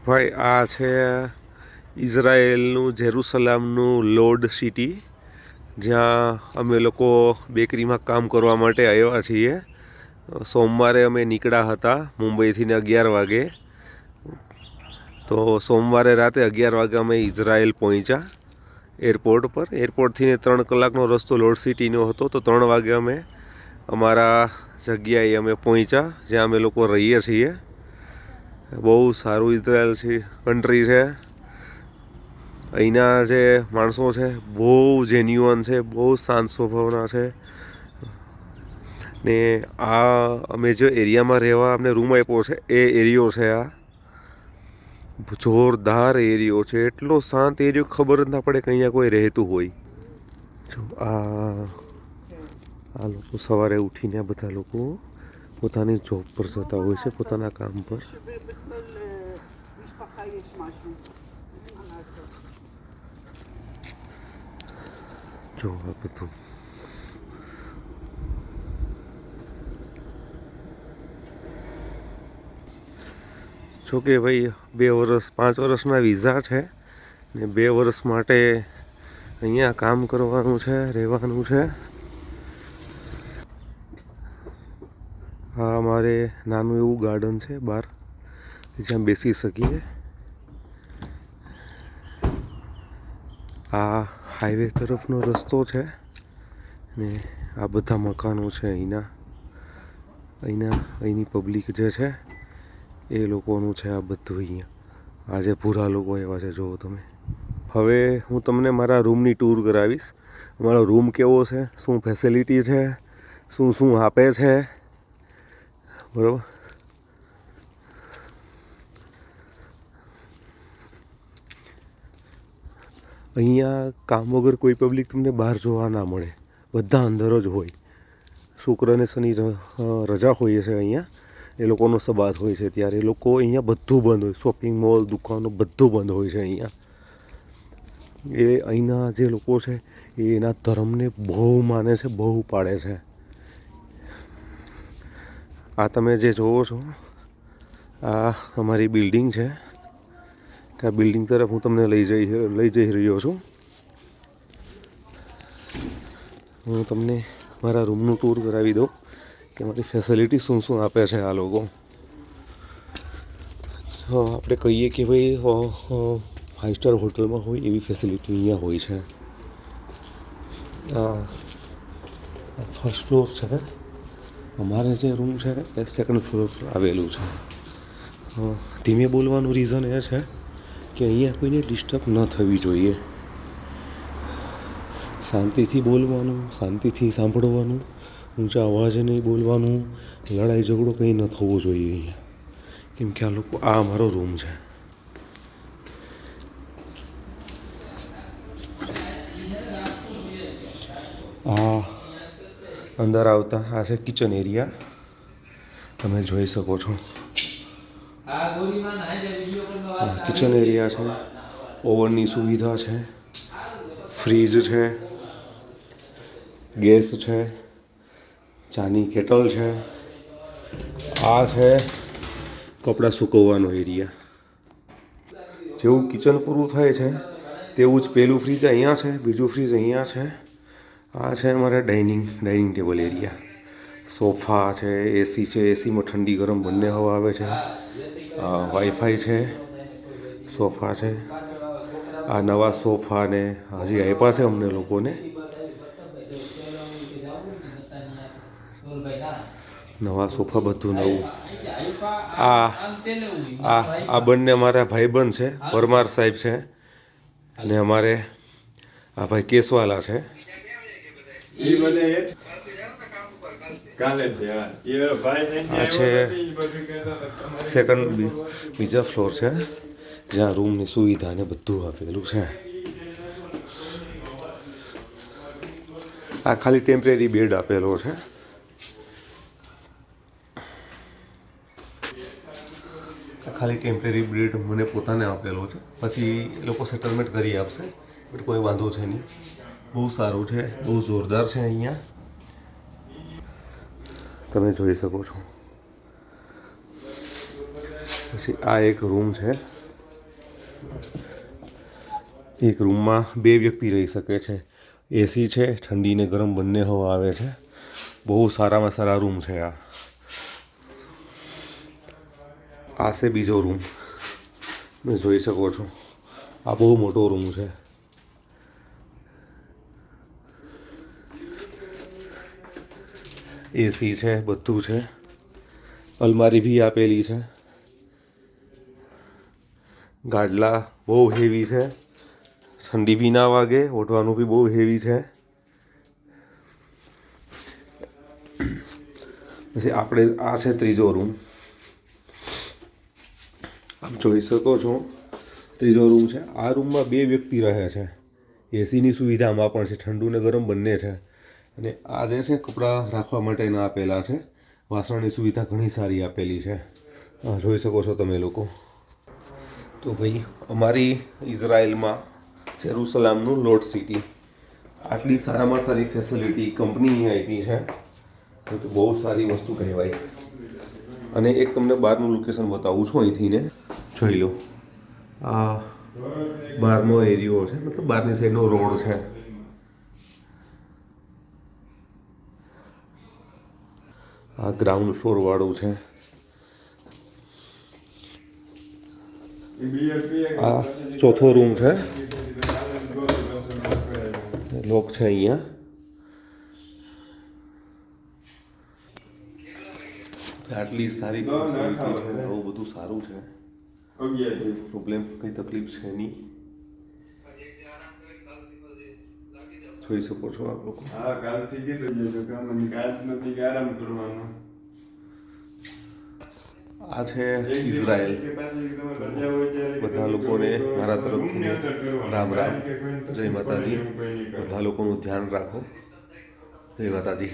ભાઈ આ છે ઇઝરાયેલનું જેરુસલામનું લોર્ડ સિટી, જ્યાં અમે લોકો બેકરીમાં કામ કરવા માટે આવ્યા છીએ. સોમવારે અમે નીકળ્યા હતા મુંબઈથી 11 વાગે. તો સોમવારે રાતે 11 વાગે અમે ઇઝરાયેલ પહોંચ્યા એરપોર્ટ પર. એરપોર્ટથી 3 કલાકનો રસ્તો લોર્ડ સિટીનો હતો. તો 3 વાગે અમે અમારા જગ્યાએ અમે પહોંચ્યા, જ્યાં અમે લોકો રહીએ છીએ. બહુ સારું ઇઝરાયલ છે, કન્ટ્રી છે. અહીંના જે માણસો છે બહુ જેન્યુઅન છે, બહુ શાંત સ્વભાવના છે. ને આ અમે જે એરિયામાં રહેવા અમને રૂમ આપ્યો છે એ એરિયો છે, આ જોરદાર એરિયો છે. એટલો શાંત એરિયો, ખબર જ ના પડે કે અહીંયા કોઈ રહેતું હોય. જો આ લોકો સવારે ઉઠીને આ બધા લોકો પોતાની જોબ પર જતા હોય છે, પોતાના કામ પર. જો આ બધું જોકે ભાઈ 5 વર્ષના વિઝા છે ને 2 વર્ષ માટે અહીંયા કામ કરવાનું છે, રહેવાનું છે. હા, અમારે નાનું એવું ગાર્ડન છે બહાર, જ્યાં બેસી શકીએ. આ હાઈવે તરફનો રસ્તો છે ને આ બધા મકાનો છે અહીંની પબ્લિક જે છે એ લોકોનું છે આ બધું. અહીંયા આ જે ભૂરા લોકો એવા છે, જુઓ તમે. હવે હું તમને મારા રૂમની ટૂર કરાવીશ. અમારો રૂમ કેવો છે, શું ફેસિલિટી છે, શું શું આપે છે, બરાબર. અહીંયા કામ વગર કોઈ પબ્લિક તમને બહાર જોવા ના મળે, બધા અંદર જ હોય. શુક્ર અને શનિ રજા હોય છે અહીંયા, એ લોકોનો સબાત હોય છે, ત્યારે એ લોકો અહીંયા બધું બંધ હોય. શોપિંગ મોલ, દુકાનો બધું બંધ હોય છે અહીંયા. એ અહીંના જે લોકો છે એ એના ધર્મને બહુ માને છે, બહુ પાળે છે. આ તમે જે જોવો છો આ અમારી બિલ્ડિંગ છે. આ બિલ્ડિંગ તરફ હું તમને લઈ જઈ રહ્યો છું. હું તમને મારા રૂમનું ટૂર કરાવી દઉં કે મારી ફેસિલિટી શું શું આપે છે આ લોકો. આપણે કહીએ કે ભાઈ 5 સ્ટાર હોટલમાં હોય એવી ફેસિલિટી અહીંયા હોય છે. ફર્સ્ટ ફ્લોર છે, અમારે જે રૂમ છે એ 2nd ફ્લોર પર આવેલું છે. ધીમે બોલવાનું રીઝન એ છે કે અહીંયા કોઈને ડિસ્ટર્બ ન થવી જોઈએ. શાંતિથી બોલવાનું, શાંતિથી સાંભળવાનું, ઊંચા અવાજે નહીં બોલવાનું, લડાઈ ઝઘડો કંઈ ન થવો જોઈએ અહીંયા. કેમ કે આ અમારો રૂમ છે. આ અંદર આવતા આ છે કિચન એરિયા, તમે જોઈ શકો છો. કિચન એરિયા છે, ઓવનની સુવિધા છે, ફ્રીજ છે, ગેસ છે, ચાની કેટલ છે. આ છે કપડાં સુકવવાનો એરિયા. જેવું કિચન પૂરું થાય છે તેવું જ પહેલું ફ્રીજ અહીંયા છે, બીજું ફ્રીજ અહીંયા છે. આ છે અમારે ડાઇનિંગ ટેબલ એરિયા. સોફા છે, એસી છે, એસીમાં ઠંડી ગરમ બંને હવા આવે છે. વાઈફાઈ છે, સોફા છે. આ નવા સોફાને હજી આપ્યા છે અમને લોકોને. નવા સોફા, બધું નવું. આ બંને મારા ભાઈબંધ છે, પરમાર સાહેબ છે, અને અમારે આ ભાઈ કેસવાલા છે. આ છે બીજા ફ્લોર છે, જ્યાં રૂમની સુવિધા ને બધું આપેલું છે. આ ખાલી ટેમ્પરરી બેડ આપેલો છે. ખાલી ટેમ્પરરી બેડ મને પોતાને આપેલો છે, પછી એ લોકો સેટલમેન્ટ કરી આપશે, બટ કોઈ વાંધો છે નહીં. બહુ સારું છે, બહુ જોરદાર છે અહીંયા, તમે જોઈ શકો છો. પછી આ એક રૂમ છે, એક રૂમમાં 2 વ્યક્તિ રહી શકે છે. એસી છે, ઠંડી ને ગરમ બંને હવા આવે છે. બહુ સારામાં સારા રૂમ છે આ. આ છે બીજો રૂમ, તમે જોઈ શકો છો. આ બહુ મોટો રૂમ છે. એસી છે, બધું છે. અલમારી બી આપેલી છે. ગાડલા બહુ હેવી છે. ઠંડી બી ના વાગે, ઓઢવાનું બી બહુ હેવી છે. પછી આપણે આ છે ત્રીજો રૂમ. આપ જોઈ શકો છો, ત્રીજો રૂમ છે. આ રૂમમાં 2 વ્યક્તિ રહે છે. એસીની સુવિધા આમાં પણ છે, ઠંડુ ને ગરમ બંને છે. અને આ જે છે કપડાં રાખવા માટેના આપેલા છે. વાસણની સુવિધા ઘણી સારી આપેલી છે. જોઈ શકો છો તમે લોકો. તો ભાઈ અમારી ઇઝરાયલમાં જેરુસલામનું લોડ સિટી, આટલી સારામાં સારી ફેસિલિટી કંપનીએ આપી છે તો બહુ સારી વસ્તુ કહેવાય. અને એક તમને બહારનું લોકેશન બતાવું છું અહીંથી ને, જોઈ લો. આ બહારનો એરિયો છે, મતલબ બહારની સાઈડનો રોડ છે. આ ગ્રાઉન્ડ ફ્લોર વાળું છે. આ ચોથો રૂમ છે. લોક છે અહીંયા. આટલી સારી ફેસિલિટી છે, બહુ બધું સારું છે. કોઈ પ્રોબ્લેમ, કંઈ તકલીફ છે નહીં. જોઈ શકો છો આપ લોકો. આ છે ઇઝરાયલ. બધા લોકોને મારા તરફથી રામ રામ, જય માતાજી. બધા લોકોનું ધ્યાન રાખો. જય માતાજી.